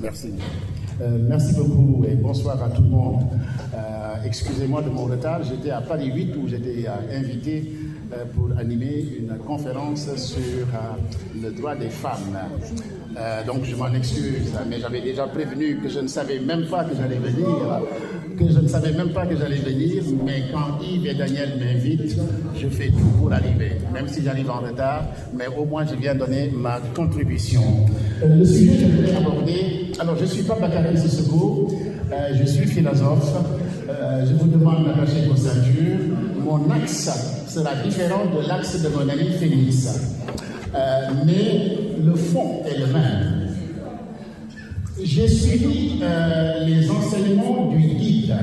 Merci. Merci beaucoup et bonsoir à tout le monde. Excusez-moi de mon retard, j'étais à Paris 8 où j'étais invité pour animer une conférence sur le droit des femmes. Donc je m'en excuse, mais j'avais déjà prévenu que je ne savais même pas que j'allais venir, mais quand Yves et Daniel m'invitent, je fais tout pour arriver, même si j'arrive en retard, mais au moins je viens donner ma contribution. Le sujet que je voulais aborder, alors je ne suis pas Bakary Sissoko, je suis philosophe, je vous demande d'attacher vos ceintures, mon axe sera différent de l'axe de mon ami Félix, mais le fond est le même. J'ai suivi les enseignements du guide.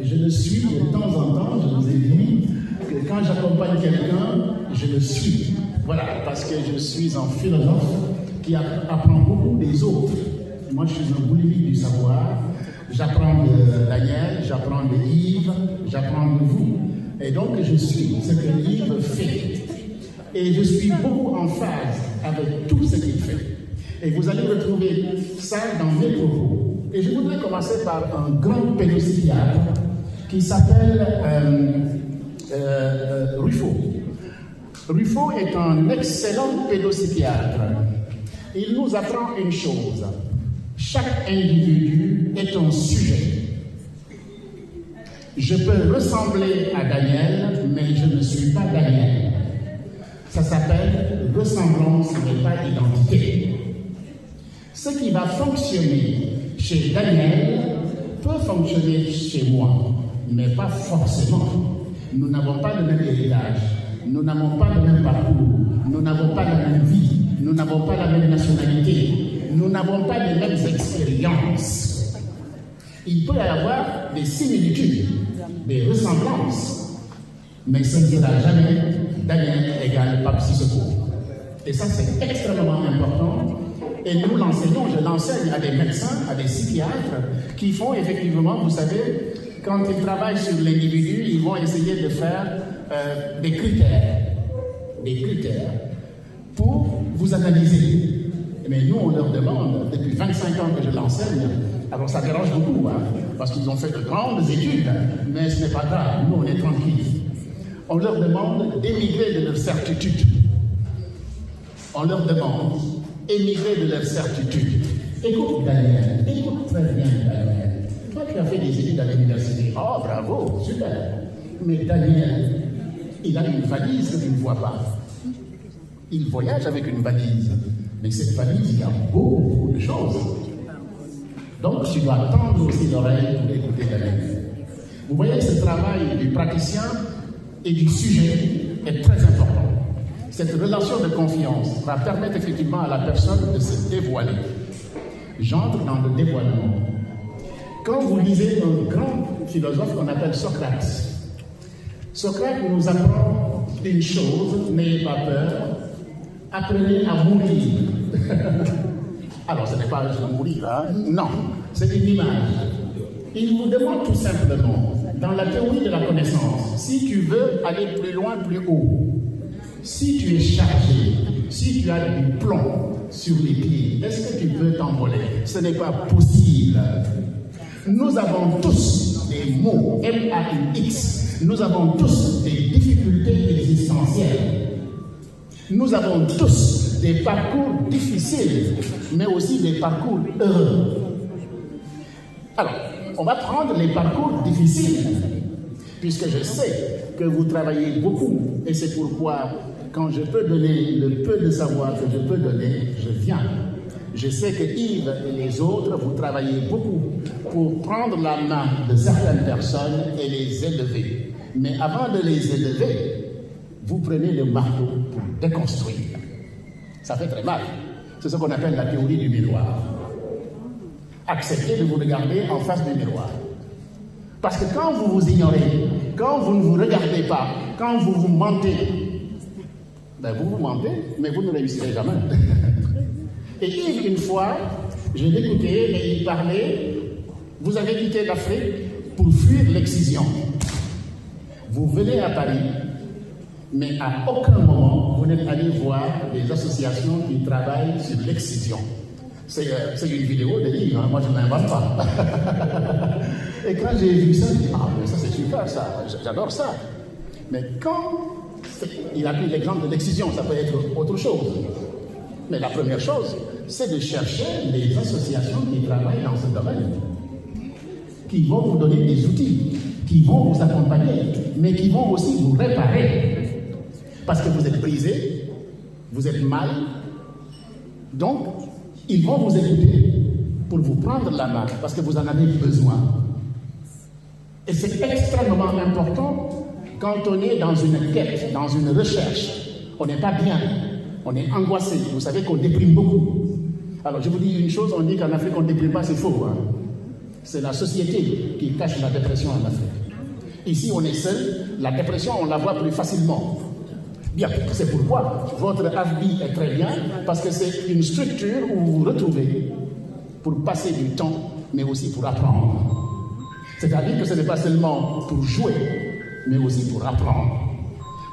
Je le suis de temps en temps, je vous ai dit que quand j'accompagne quelqu'un, je le suis. Voilà, parce que je suis un philosophe qui apprend beaucoup des autres. Moi, je suis un boulimique du savoir. J'apprends de Daniel, j'apprends de Yves, j'apprends de vous. Et donc, je suis ce que Yves fait. Et je suis beaucoup en phase avec tout ce qu'il fait. Et vous allez retrouver ça dans mes propos. Et je voudrais commencer par un grand pédopsychiatre qui s'appelle Ruffo. Ruffo est un excellent pédopsychiatre. Il nous apprend une chose. Chaque individu est un sujet. Je peux ressembler à Daniel, mais je ne suis pas Daniel. Ça s'appelle ressemblance, mais pas identité. Ce qui va fonctionner chez Daniel peut fonctionner chez moi, mais pas forcément. Nous n'avons pas le même héritage, nous n'avons pas le même parcours, nous n'avons pas la même vie, nous n'avons pas la même nationalité, nous n'avons pas les mêmes expériences. Il peut y avoir des similitudes, des ressemblances, mais ce ne sera jamais Daniel égale Pape Sissoko. Et ça, c'est extrêmement important. Et nous l'enseignons, je l'enseigne à des médecins, à des psychiatres qui font effectivement, vous savez, quand ils travaillent sur l'individu, ils vont essayer de faire des critères pour vous analyser. Mais nous, on leur demande, depuis 25 ans que je l'enseigne, alors ça dérange beaucoup, hein, parce qu'ils ont fait de grandes études, mais ce n'est pas grave, nous on est tranquilles. On leur demande d'émigrer de leur certitude. On leur demande émigrer de leur certitude. Écoute Daniel, écoute très bien Daniel. Toi tu as fait des études à l'université. Oh bravo, super. Mais Daniel, il a une valise que tu ne vois pas. Il voyage avec une valise. Mais cette valise, il y a beaucoup de choses. Donc tu dois tendre aussi l'oreille pour écouter Daniel. Vous voyez, ce travail du praticien et du sujet est très important. Cette relation de confiance va permettre effectivement à la personne de se dévoiler. J'entre dans le dévoilement. Quand vous lisez un grand philosophe qu'on appelle Socrate, Socrate nous apprend une chose, n'ayez pas peur, apprenez à mourir. Alors ce n'est pas juste mourir, hein? Non, c'est une image. Il vous demande tout simplement, dans la théorie de la connaissance, si tu veux aller plus loin, plus haut, si tu es chargé, si tu as du plomb sur les pieds, est-ce que tu peux t'envoler? Ce n'est pas possible. Nous avons tous des maux, M-A-U-X. Nous avons tous des difficultés existentielles. Nous avons tous des parcours difficiles, mais aussi des parcours heureux. Alors, on va prendre les parcours difficiles, puisque je sais que vous travaillez beaucoup, et c'est pourquoi, quand je peux donner le peu de savoir que je peux donner, je viens. Je sais que Yves et les autres, vous travaillez beaucoup pour prendre la main de certaines personnes et les élever. Mais avant de les élever, vous prenez le marteau pour déconstruire. Ça fait très mal. C'est ce qu'on appelle la théorie du miroir. Acceptez de vous regarder en face du miroir. Parce que quand vous vous ignorez, quand vous ne vous regardez pas, quand vous vous mentez, ben vous vous mentez, mais vous ne réussirez jamais. Et Yves, une fois, je l'écoutais et il parlait, vous avez quitté l'Afrique pour fuir l'excision. Vous venez à Paris, mais à aucun moment vous n'êtes allé voir des associations qui travaillent sur l'excision. C'est une vidéo de livre, hein, moi je ne l'invente pas. Et quand j'ai vu ça, je dis, ah, mais ça c'est super, ça, j'adore ça. Mais quand il a pris l'exemple de l'excision, ça peut être autre chose. Mais la première chose, c'est de chercher les associations qui travaillent dans ce domaine, qui vont vous donner des outils, qui vont vous accompagner, mais qui vont aussi vous réparer. Parce que vous êtes brisé, vous êtes mal, donc ils vont vous écouter pour vous prendre la main, parce que vous en avez besoin. Et c'est extrêmement important quand on est dans une quête, dans une recherche. On n'est pas bien, on est angoissé. Vous savez qu'on déprime beaucoup. Alors je vous dis une chose, on dit qu'en Afrique on ne déprime pas, c'est faux. Hein? C'est la société qui cache la dépression en Afrique. Ici on est seul, la dépression on la voit plus facilement. Bien, c'est pourquoi votre AFBI est très bien, parce que c'est une structure où vous vous retrouvez pour passer du temps, mais aussi pour apprendre. C'est-à-dire que ce n'est pas seulement pour jouer, mais aussi pour apprendre.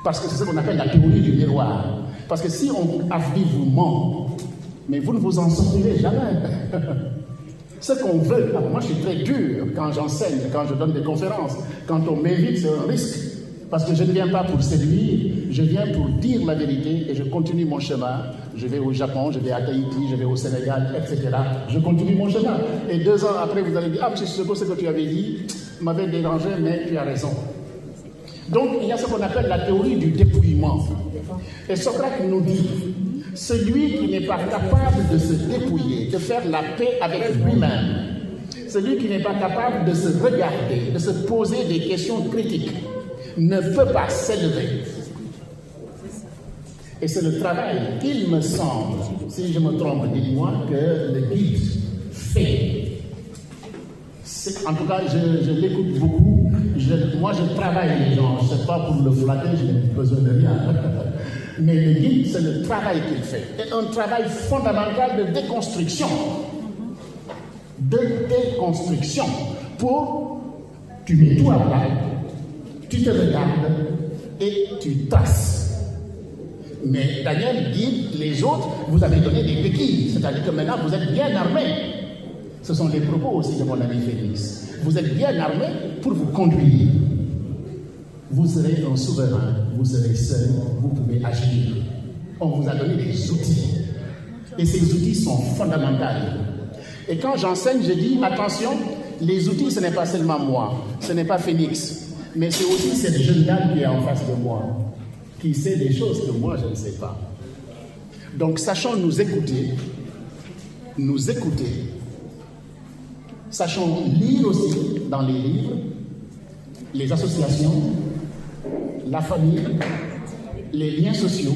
Parce que c'est ce qu'on appelle la théorie du miroir. Parce que si on AFBI vous ment, mais vous ne vous en sortirez jamais. Ce qu'on veut, alors moi je suis très dur quand j'enseigne, quand je donne des conférences, quand on m'invite, c'est un risque. Parce que je ne viens pas pour séduire, je viens pour dire la vérité et je continue mon chemin. Je vais au Japon, je vais à Tahiti, je vais au Sénégal, etc. Je continue mon chemin. Et 2 ans après, vous allez dire, ah, M. Sissoko, ce que tu avais dit m'avait dérangé, mais tu as raison. Donc, il y a ce qu'on appelle la théorie du dépouillement. Et Socrate nous dit, celui qui n'est pas capable de se dépouiller, de faire la paix avec lui-même, celui qui n'est pas capable de se regarder, de se poser des questions critiques, ne peut pas s'élever. Et c'est le travail, il me semble, si je me trompe, dites-moi, que le guide fait. En tout cas, je l'écoute beaucoup. Moi, je travaille les gens. Ce n'est pas pour le flatter, je n'ai besoin de rien. Mais le guide, c'est le travail qu'il fait. Et un travail fondamental de déconstruction. De déconstruction. Pour, tu mets tout à plat, tu te regardes et tu traces. Mais Daniel guide les autres, vous avez donné des béquilles. C'est-à-dire que maintenant, vous êtes bien armés. Ce sont les propos aussi de mon ami Félix. Vous êtes bien armés pour vous conduire. Vous serez un souverain, vous serez seul, vous pouvez agir. On vous a donné des outils. Et ces outils sont fondamentaux. Et quand j'enseigne, je dis, attention, les outils, ce n'est pas seulement moi, ce n'est pas Félix, mais c'est aussi cette jeune dame qui est en face de moi, qui sait des choses que moi, je ne sais pas. Donc, sachons nous écouter, sachons lire aussi dans les livres, les associations, la famille, les liens sociaux,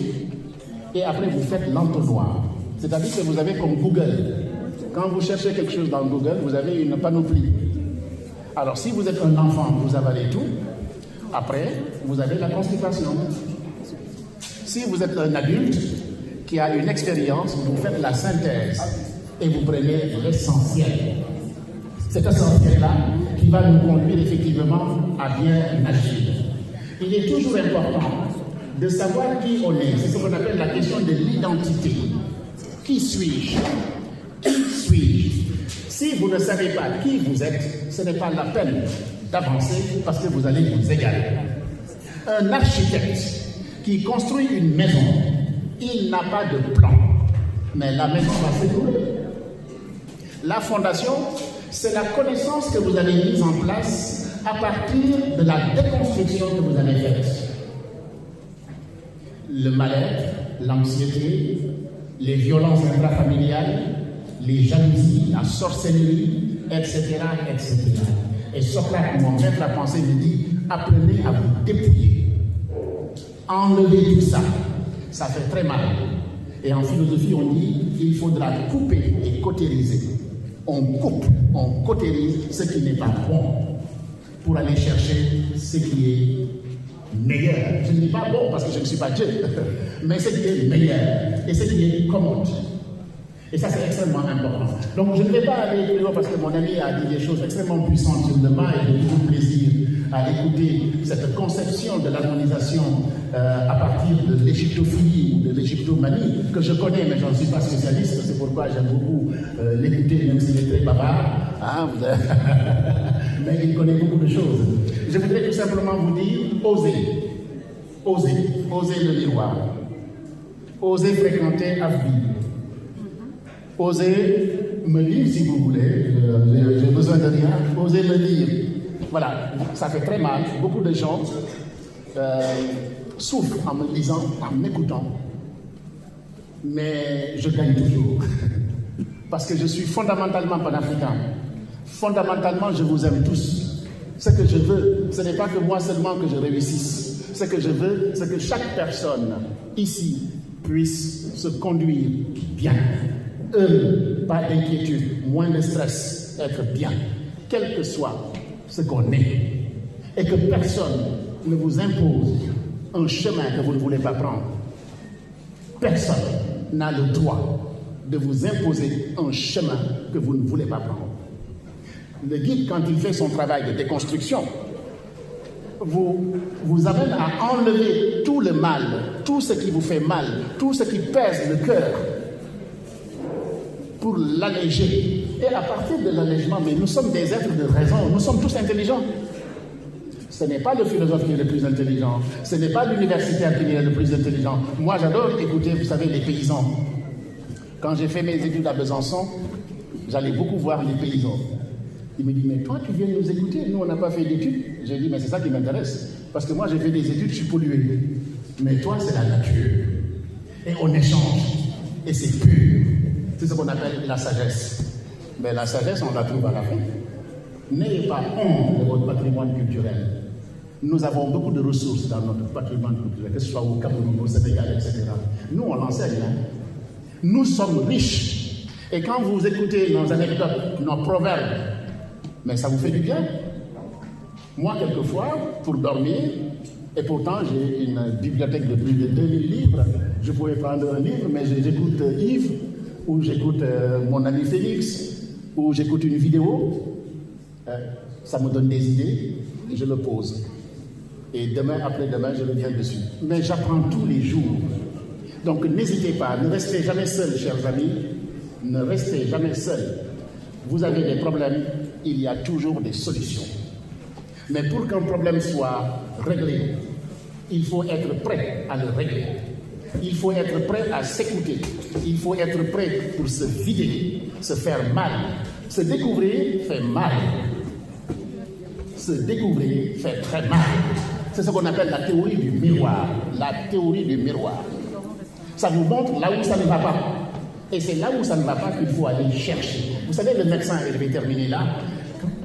et après vous faites l'entonnoir. C'est-à-dire que vous avez comme Google. Quand vous cherchez quelque chose dans Google, vous avez une panoplie. Alors si vous êtes un enfant, vous avalez tout. Après, vous avez la constipation. Si vous êtes un adulte qui a une expérience, vous faites la synthèse et vous prenez l'essentiel. Cet essentiel-là qui va nous conduire effectivement à bien agir. Il est toujours important de savoir qui on est. C'est ce qu'on appelle la question de l'identité. Qui suis-je? Qui suis-je? Si vous ne savez pas qui vous êtes, ce n'est pas la peine d'avancer parce que vous allez vous égarer. Un architecte qui construit une maison, il n'a pas de plan, mais la maison va s'écrouler. La fondation, c'est la connaissance que vous avez mise en place à partir de la déconstruction que vous avez faite. Le mal-être, l'anxiété, les violences intrafamiliales, les jalousies, la sorcellerie, etc., etc. Et Socrate, mon maître à penser, me dit, apprenez à vous dépouiller. Enlevez tout ça. Ça fait très mal. Et en philosophie, on dit, il faudra couper et cautériser. On coupe, on cautérise ce qui n'est pas bon pour aller chercher ce qui est meilleur. Je ne dis pas bon parce que je ne suis pas Dieu, mais ce qui est meilleur et ce qui est commode. Et ça, c'est extrêmement important. Donc, je ne vais pas aller plus loin parce que mon ami a dit des choses extrêmement puissantes sur le mal et de beaucoup plaisir à écouter cette conception de l'harmonisation à partir de l'égyptophilie ou de l'égyptomanie, que je connais, mais je n'en suis pas spécialiste, c'est pourquoi j'aime beaucoup l'écouter, même s'il est très bavard. Hein, mais il connaît beaucoup de choses. Je voudrais tout simplement vous dire, osez le miroir, osez fréquenter Afbi, osez me lire si vous voulez, j'ai besoin de rien, osez me lire. Voilà, ça fait très mal, beaucoup de gens souffrent en me lisant, en m'écoutant, mais je gagne toujours, parce que je suis fondamentalement panafricain. Fondamentalement, je vous aime tous. Ce que je veux, ce n'est pas que moi seulement que je réussisse. Ce que je veux, c'est que chaque personne ici puisse se conduire bien. Pas d'inquiétude, moins de stress, être bien, quel que soit ce qu'on est. Et que personne ne vous impose un chemin que vous ne voulez pas prendre. Personne n'a le droit de vous imposer un chemin que vous ne voulez pas prendre. Le guide, quand il fait son travail de déconstruction, vous amène à enlever tout le mal, tout ce qui vous fait mal, tout ce qui pèse le cœur, pour l'alléger. Et à partir de l'allègement, mais nous sommes des êtres de raison, nous sommes tous intelligents. Ce n'est pas le philosophe qui est le plus intelligent, ce n'est pas l'universitaire qui est le plus intelligent. Moi, j'adore écouter, vous savez, les paysans. Quand j'ai fait mes études à Besançon, j'allais beaucoup voir les paysans. Il me dit, mais toi, tu viens nous écouter, nous, on n'a pas fait d'études. J'ai dit, mais c'est ça qui m'intéresse. Parce que moi, j'ai fait des études, je suis pollué. Mais toi, c'est la nature. Et on échange. Et c'est pur. C'est ce qu'on appelle la sagesse. Mais la sagesse, on la trouve à la fin. N'ayez pas honte de votre patrimoine culturel. Nous avons beaucoup de ressources dans notre patrimoine culturel, que ce soit au Cameroun, au Sénégal, etc. Nous, on l'enseigne. Hein? Nous sommes riches. Et quand vous écoutez nos anecdotes, nos proverbes, mais ça vous fait du bien. Moi, quelquefois, pour dormir, et pourtant j'ai une bibliothèque de plus de 2000 livres, je pouvais prendre un livre, mais j'écoute Yves, ou j'écoute mon ami Félix, ou j'écoute une vidéo, ça me donne des idées, et je le pose. Et demain, après-demain, je reviens dessus. Mais j'apprends tous les jours. Donc n'hésitez pas, ne restez jamais seul, chers amis, ne restez jamais seul. Vous avez des problèmes, il y a toujours des solutions. Mais pour qu'un problème soit réglé, il faut être prêt à le régler. Il faut être prêt à s'écouter. Il faut être prêt pour se vider, se faire mal. Se découvrir fait mal. Se découvrir fait très mal. C'est ce qu'on appelle la théorie du miroir. La théorie du miroir. Ça nous montre là où ça ne va pas. Et c'est là où ça ne va pas qu'il faut aller chercher. Vous savez, le médecin, et je vais terminer là,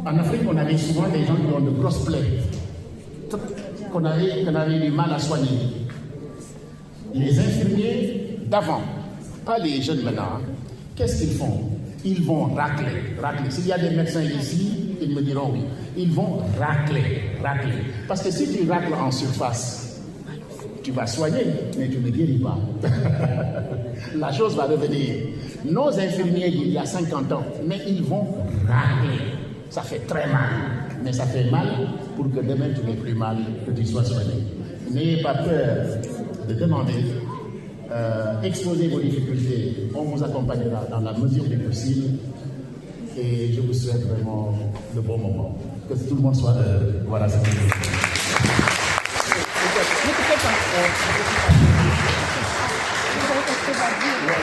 en Afrique, on avait souvent des gens qui ont de grosses plaies, qu'on avait du mal à soigner. Les infirmiers d'avant, pas les jeunes maintenant, qu'est-ce qu'ils font? Ils vont racler. S'il y a des médecins ici, ils me diront oui. Ils vont racler. Parce que si tu racles en surface, tu vas soigner, mais tu ne guéris pas. La chose va revenir. Nos infirmiers d'il y a 50 ans, mais ils vont racler. Ça fait très mal, mais ça fait mal pour que demain tu n'aies plus mal, que tu sois soigné. N'ayez pas peur de demander, exposez vos difficultés, on vous accompagnera dans la mesure du possible. Et je vous souhaite vraiment de bons moments. Que tout le monde soit heureux. Voilà, c'est tout.